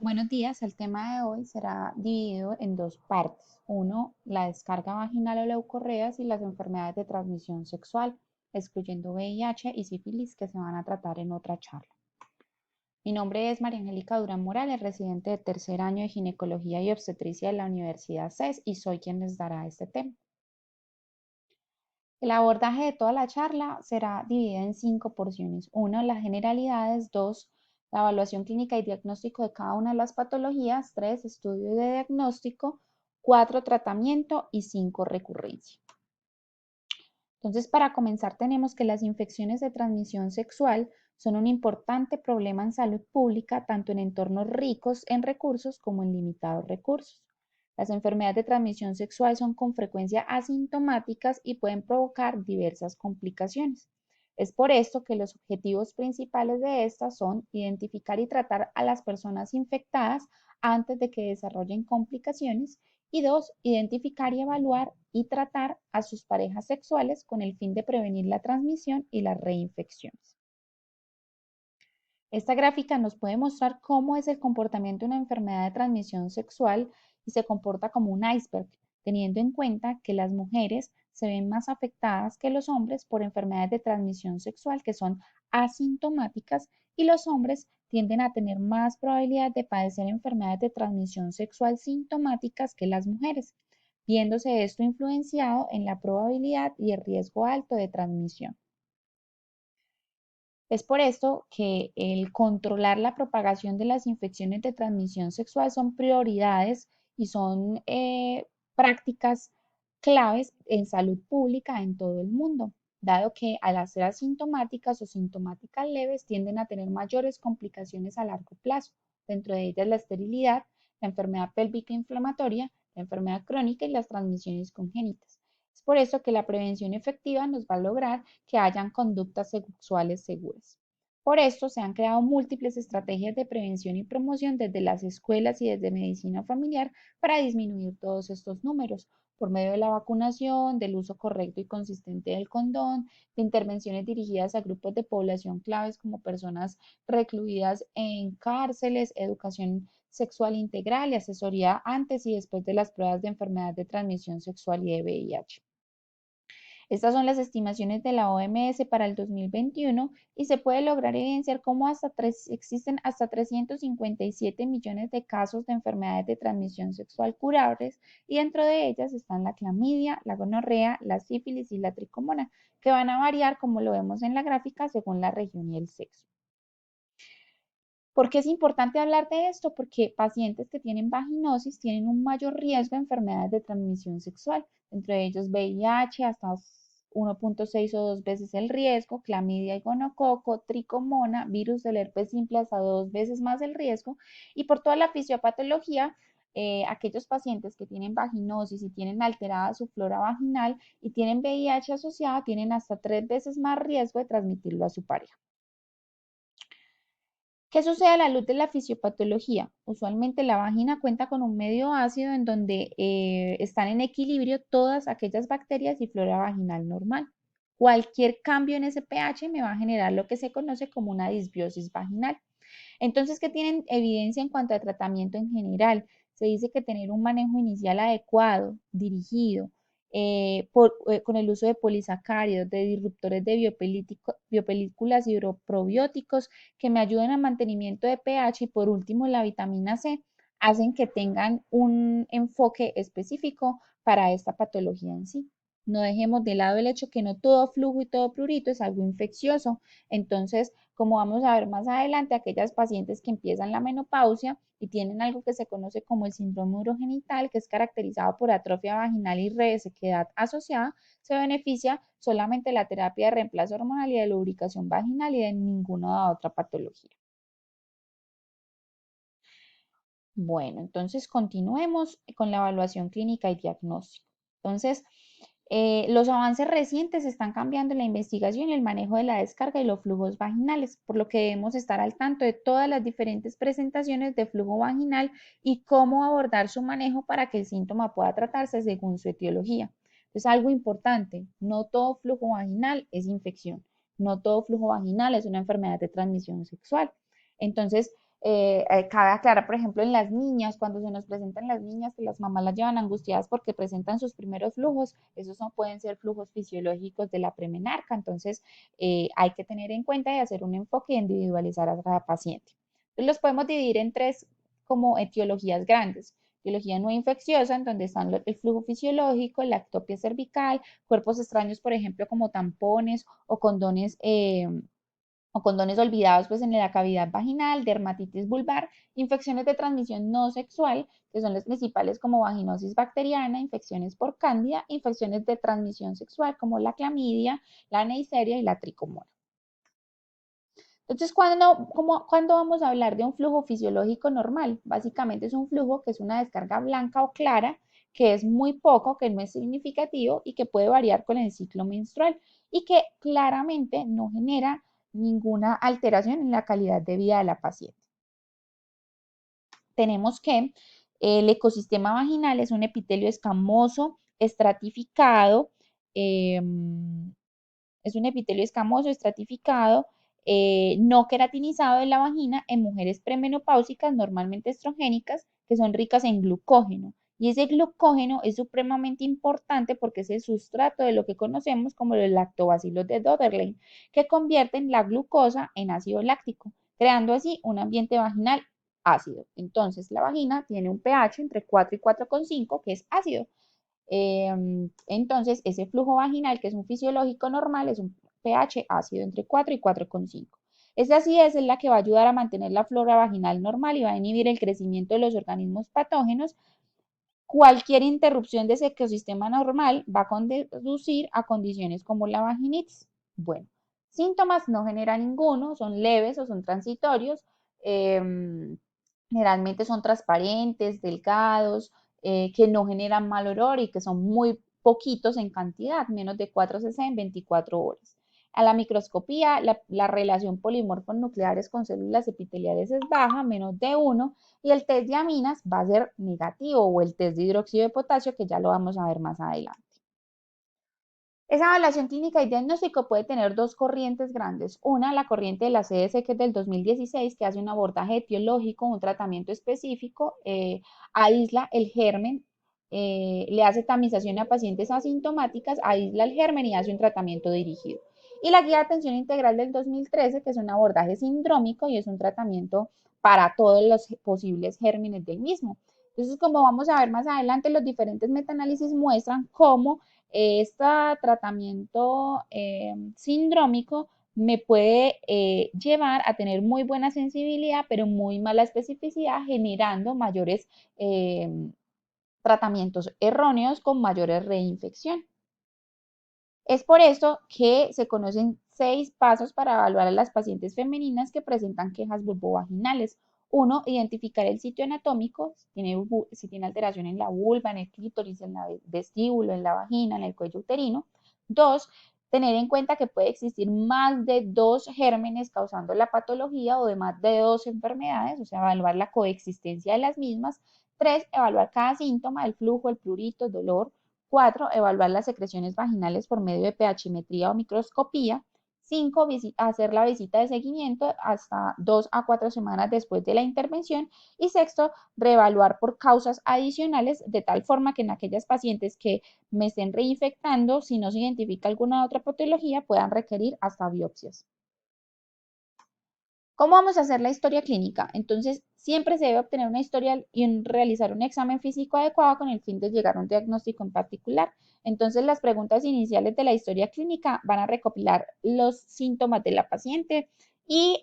Buenos días, el tema de hoy será dividido en dos partes. Uno, la descarga vaginal o leucorreas y las enfermedades de transmisión sexual, excluyendo VIH y sífilis que se van a tratar en otra charla. Mi nombre es María Angélica Durán Morales, residente de tercer año de Ginecología y Obstetricia de la Universidad CES y soy quien les dará este tema. El abordaje de toda la charla será dividido en 5 porciones. 1, las generalidades. 2, la evaluación clínica y diagnóstico de cada una de las patologías. 3, estudio de diagnóstico. 4, tratamiento y 5, recurrencia. Entonces, para comenzar, tenemos que las infecciones de transmisión sexual son un importante problema en salud pública, tanto en entornos ricos en recursos como en limitados recursos. Las enfermedades de transmisión sexual son con frecuencia asintomáticas y pueden provocar diversas complicaciones. Es por esto que los objetivos principales de estas son identificar y tratar a las personas infectadas antes de que desarrollen complicaciones y 2, identificar y evaluar y tratar a sus parejas sexuales con el fin de prevenir la transmisión y las reinfecciones. Esta gráfica nos puede mostrar cómo es el comportamiento de una enfermedad de transmisión sexual y se comporta como un iceberg, teniendo en cuenta que las mujeres se ven más afectadas que los hombres por enfermedades de transmisión sexual que son asintomáticas y los hombres tienden a tener más probabilidad de padecer enfermedades de transmisión sexual sintomáticas que las mujeres, viéndose esto influenciado en la probabilidad y el riesgo alto de transmisión. Es por esto que el controlar la propagación de las infecciones de transmisión sexual son prioridades y son prácticas claves en salud pública en todo el mundo, dado que al ser asintomáticas o sintomáticas leves tienden a tener mayores complicaciones a largo plazo, dentro de ellas la esterilidad, la enfermedad pélvica inflamatoria, la enfermedad crónica y las transmisiones congénitas. Es por eso que la prevención efectiva nos va a lograr que hayan conductas sexuales seguras. Por esto se han creado múltiples estrategias de prevención y promoción desde las escuelas y desde medicina familiar para disminuir todos estos números por medio de la vacunación, del uso correcto y consistente del condón, de intervenciones dirigidas a grupos de población claves como personas recluidas en cárceles, educación sexual integral y asesoría antes y después de las pruebas de enfermedad de transmisión sexual y de VIH. Estas son las estimaciones de la OMS para el 2021 y se puede lograr evidenciar cómo existen hasta 357 millones de casos de enfermedades de transmisión sexual curables y dentro de ellas están la clamidia, la gonorrea, la sífilis y la tricomona, que van a variar como lo vemos en la gráfica según la región y el sexo. ¿Por qué es importante hablar de esto? Porque pacientes que tienen vaginosis tienen un mayor riesgo de enfermedades de transmisión sexual, entre ellos VIH hasta 1.6 o 2 veces el riesgo, clamidia y gonococo, tricomona, virus del herpes simple hasta 2 veces más el riesgo, y por toda la fisiopatología, aquellos pacientes que tienen vaginosis y tienen alterada su flora vaginal y tienen VIH asociado tienen hasta 3 veces más riesgo de transmitirlo a su pareja. ¿Qué sucede a la luz de la fisiopatología? Usualmente la vagina cuenta con un medio ácido en donde están en equilibrio todas aquellas bacterias y flora vaginal normal. Cualquier cambio en ese pH me va a generar lo que se conoce como una disbiosis vaginal. Entonces, ¿qué tienen evidencia en cuanto a tratamiento en general? Se dice que tener un manejo inicial adecuado, dirigido, con el uso de polisacáridos, de disruptores de biopelículas hidroprobióticos que me ayuden al mantenimiento de pH y por último la vitamina C, hacen que tengan un enfoque específico para esta patología en sí. No dejemos de lado el hecho que no todo flujo y todo prurito es algo infeccioso. Entonces, como vamos a ver más adelante, aquellas pacientes que empiezan la menopausia y tienen algo que se conoce como el síndrome urogenital, que es caracterizado por atrofia vaginal y resequedad asociada, se beneficia solamente de la terapia de reemplazo hormonal y de lubricación vaginal y de ninguna otra patología. Bueno, entonces continuemos con la evaluación clínica y diagnóstico. Entonces, los avances recientes están cambiando la investigación y el manejo de la descarga y los flujos vaginales, por lo que debemos estar al tanto de todas las diferentes presentaciones de flujo vaginal y cómo abordar su manejo para que el síntoma pueda tratarse según su etiología. Entonces, algo importante, no todo flujo vaginal es infección, no todo flujo vaginal es una enfermedad de transmisión sexual. Entonces, Cabe aclarar, por ejemplo, en las niñas, cuando se nos presentan las niñas, que las mamás las llevan angustiadas porque presentan sus primeros flujos, esos no pueden ser flujos fisiológicos de la premenarca, entonces hay que tener en cuenta y hacer un enfoque y individualizar a cada paciente. Entonces, los podemos dividir en tres como etiologías grandes. Etiología no infecciosa, en donde están el flujo fisiológico, la ectopia cervical, cuerpos extraños, por ejemplo, como tampones o condones olvidados pues en la cavidad vaginal, dermatitis vulvar, infecciones de transmisión no sexual, que son las principales como vaginosis bacteriana, infecciones por cándida, infecciones de transmisión sexual como la clamidia, la neisseria y la tricomonas. Entonces, ¿cuándo vamos a hablar de un flujo fisiológico normal? Básicamente es un flujo que es una descarga blanca o clara, que es muy poco, que no es significativo y que puede variar con el ciclo menstrual y que claramente no genera ninguna alteración en la calidad de vida de la paciente. Tenemos que el ecosistema vaginal es un epitelio escamoso, estratificado, eh, es un epitelio escamoso, estratificado, no queratinizado de la vagina en mujeres premenopáusicas, normalmente estrogénicas, que son ricas en glucógeno. Y ese glucógeno es supremamente importante porque es el sustrato de lo que conocemos como los lactobacilos de Döderlein, que convierten la glucosa en ácido láctico, creando así un ambiente vaginal ácido. Entonces, la vagina tiene un pH entre 4 y 4,5, que es ácido. Entonces, ese flujo vaginal, que es un fisiológico normal, es un pH ácido entre 4 y 4,5. Esa acidez es la que va a ayudar a mantener la flora vaginal normal y va a inhibir el crecimiento de los organismos patógenos. Cualquier interrupción de ese ecosistema normal va a conducir a condiciones como la vaginitis. Bueno, síntomas no genera ninguno, son leves o son transitorios. Eh, Generalmente son transparentes, delgados, que no generan mal olor y que son muy poquitos en cantidad, menos de 4 cc en 24 horas. A la microscopía, la relación polimorfos nucleares con células epiteliales es baja, menos de 1, y el test de aminas va a ser negativo o el test de hidróxido de potasio, que ya lo vamos a ver más adelante. Esa evaluación clínica y diagnóstico puede tener dos corrientes grandes. Una, la corriente de la CDC, que es del 2016, que hace un abordaje etiológico, un tratamiento específico, aísla el germen, le hace tamización a pacientes asintomáticas, aísla el germen y hace un tratamiento dirigido. Y la guía de atención integral del 2013, que es un abordaje sindrómico y es un tratamiento para todos los posibles gérmenes del mismo. Entonces, como vamos a ver más adelante, los diferentes metaanálisis muestran cómo este tratamiento sindrómico me puede llevar a tener muy buena sensibilidad, pero muy mala especificidad, generando mayores tratamientos erróneos con mayores reinfección. Es por eso que se conocen 6 pasos para evaluar a las pacientes femeninas que presentan quejas vulvovaginales. Uno, identificar el sitio anatómico, si tiene alteración en la vulva, en el clítoris, en el vestíbulo, en la vagina, en el cuello uterino. Dos, tener en cuenta que puede existir más de 2 gérmenes causando la patología o de más de 2 enfermedades, o sea, evaluar la coexistencia de las mismas. Tres, evaluar cada síntoma, el flujo, el prurito, el dolor. 4, evaluar las secreciones vaginales por medio de pHmetría o microscopía. 5, hacer la visita de seguimiento hasta 2 a 4 semanas después de la intervención. Y sexto, reevaluar por causas adicionales de tal forma que en aquellas pacientes que me estén reinfectando, si no se identifica alguna otra patología, puedan requerir hasta biopsias. ¿Cómo vamos a hacer la historia clínica? Entonces, siempre se debe obtener una historia y realizar un examen físico adecuado con el fin de llegar a un diagnóstico en particular. Entonces, las preguntas iniciales de la historia clínica van a recopilar los síntomas de la paciente y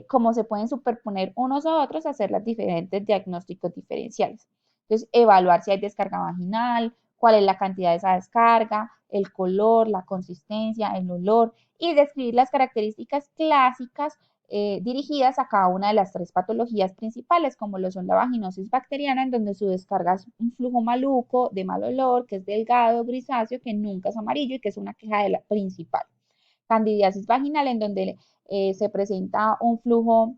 cómo se pueden superponer unos a otros, hacer los diferentes diagnósticos diferenciales. Entonces, evaluar si hay descarga vaginal, cuál es la cantidad de esa descarga, el color, la consistencia, el olor y describir las características clásicas dirigidas a cada una de las 3 patologías principales, como lo son la vaginosis bacteriana, en donde su descarga es un flujo maluco, de mal olor, que es delgado, grisáceo, que nunca es amarillo y que es una queja de la principal. Candidiasis vaginal, en donde se presenta un flujo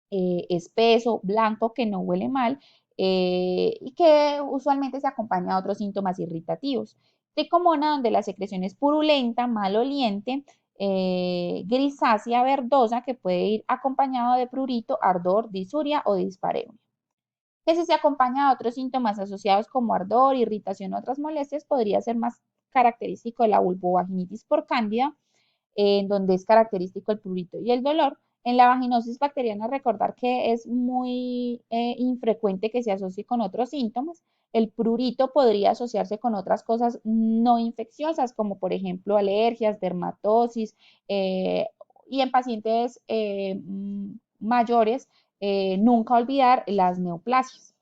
espeso, blanco, que no huele mal y que usualmente se acompaña de otros síntomas irritativos. Tricomona, donde la secreción es purulenta, maloliente, grisácea verdosa que puede ir acompañado de prurito, ardor, disuria o dispareunia. Que si se acompaña de otros síntomas asociados como ardor, irritación o otras molestias, podría ser más característico de la vulvovaginitis por cándida, en donde es característico el prurito y el dolor. En la vaginosis bacteriana, recordar que es muy infrecuente que se asocie con otros síntomas. El prurito podría asociarse con otras cosas no infecciosas, como por ejemplo alergias, dermatosis, y en pacientes mayores, nunca olvidar las neoplasias.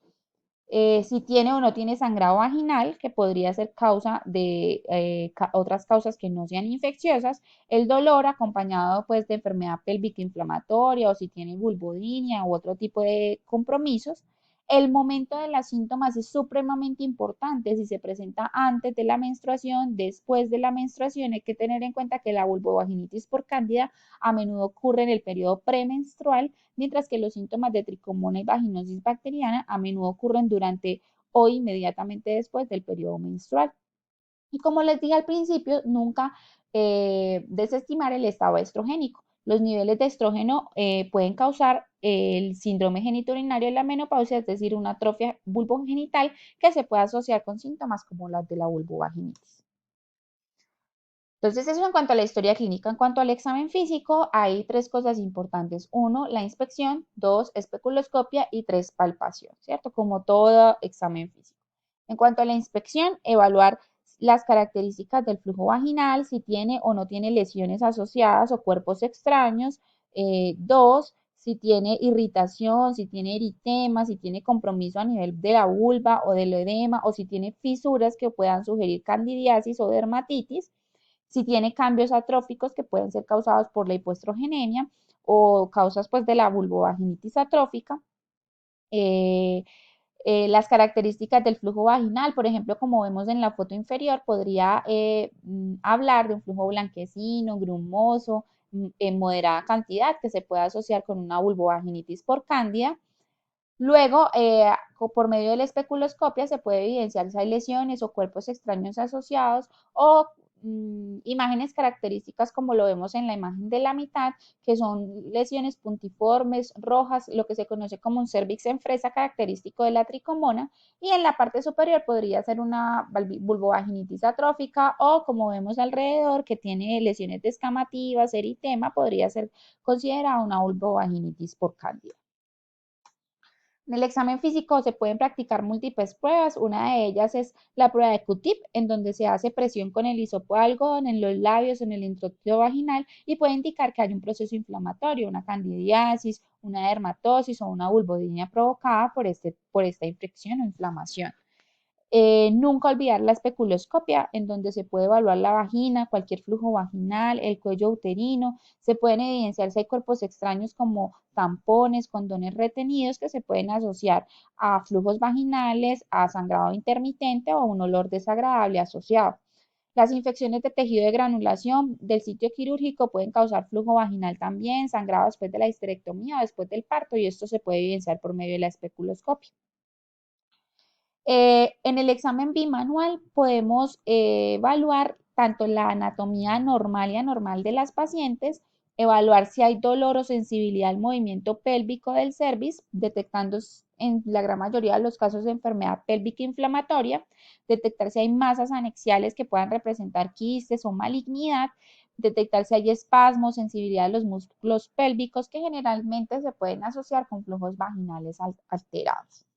Si tiene o no tiene sangrado vaginal, que podría ser causa de otras causas que no sean infecciosas, el dolor acompañado pues de enfermedad pélvica inflamatoria o si tiene vulvodinia u otro tipo de compromisos. El momento de los síntomas es supremamente importante. Si se presenta antes de la menstruación, después de la menstruación, hay que tener en cuenta que la vulvovaginitis por cándida a menudo ocurre en el periodo premenstrual, mientras que los síntomas de tricomona y vaginosis bacteriana a menudo ocurren durante o inmediatamente después del periodo menstrual. Y como les dije al principio, nunca desestimar el estado estrogénico. Los niveles de estrógeno pueden causar el síndrome genitourinario de la menopausia, es decir, una atrofia vulvogenital que se puede asociar con síntomas como las de la vulvovaginitis. Entonces, eso en cuanto a la historia clínica. En cuanto al examen físico, hay tres cosas importantes. Uno, la inspección. Dos, especuloscopia. Y tres, palpación, ¿cierto? Como todo examen físico. En cuanto a la inspección, evaluar las características del flujo vaginal, si tiene o no tiene lesiones asociadas o cuerpos extraños. Dos, si tiene irritación, si tiene eritema, si tiene compromiso a nivel de la vulva o del edema, o si tiene fisuras que puedan sugerir candidiasis o dermatitis. Si tiene cambios atróficos que pueden ser causados por la hipoestrogenemia o causas pues de la vulvovaginitis atrófica. Eh, las características del flujo vaginal, por ejemplo, como vemos en la foto inferior, podría hablar de un flujo blanquecino, grumoso, en moderada cantidad, que se puede asociar con una vulvovaginitis por cándida. Luego, por medio de la especuloscopia se puede evidenciar si hay lesiones o cuerpos extraños asociados o imágenes características como lo vemos en la imagen de la mitad, que son lesiones puntiformes, rojas, lo que se conoce como un cervix en fresa característico de la tricomona, y en la parte superior podría ser una vulvovaginitis atrófica o como vemos alrededor que tiene lesiones descamativas, eritema, podría ser considerada una vulvovaginitis por cándida. En el examen físico se pueden practicar múltiples pruebas. Una de ellas es la prueba de Q-tip, en donde se hace presión con el hisopo de algodón en los labios, en el introito vaginal, y puede indicar que hay un proceso inflamatorio, una candidiasis, una dermatosis o una vulvodinia provocada por esta infección o inflamación. Nunca olvidar la especuloscopia, en donde se puede evaluar la vagina, cualquier flujo vaginal, el cuello uterino. Se pueden evidenciar si hay cuerpos extraños como tampones, condones retenidos que se pueden asociar a flujos vaginales, a sangrado intermitente o a un olor desagradable asociado. Las infecciones de tejido de granulación del sitio quirúrgico pueden causar flujo vaginal también, sangrado después de la histerectomía o después del parto, y esto se puede evidenciar por medio de la especuloscopia. En el examen bimanual podemos evaluar tanto la anatomía normal y anormal de las pacientes, evaluar si hay dolor o sensibilidad al movimiento pélvico del cervix, detectando en la gran mayoría de los casos de enfermedad pélvica inflamatoria, detectar si hay masas anexiales que puedan representar quistes o malignidad, detectar si hay espasmos, sensibilidad de los músculos pélvicos que generalmente se pueden asociar con flujos vaginales alterados.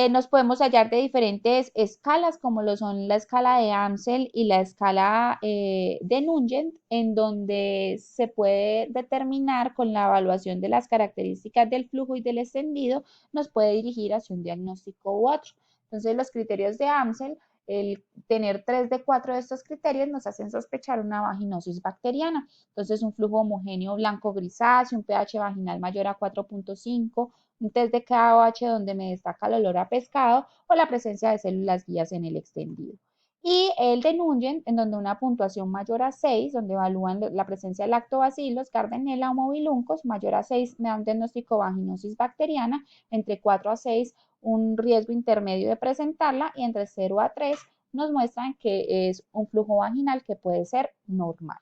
Nos podemos hallar de diferentes escalas, como lo son la escala de Amsel y la escala de Nugent, en donde se puede determinar con la evaluación de las características del flujo y del extendido, nos puede dirigir hacia un diagnóstico u otro. Entonces, los criterios de Amsel, el tener 3 de 4 de estos criterios nos hacen sospechar una vaginosis bacteriana. Entonces, un flujo homogéneo blanco grisáceo, un pH vaginal mayor a 4.5, un test de KOH donde me destaca el olor a pescado o la presencia de células guías en el extendido. Y el de Nugent, en donde una puntuación mayor a 6, donde evalúan la presencia de lactobacilos, Gardnerella o moviluncos, mayor a 6 me da un diagnóstico de vaginosis bacteriana, entre 4 a 6 un riesgo intermedio de presentarla y entre 0 a 3 nos muestran que es un flujo vaginal que puede ser normal.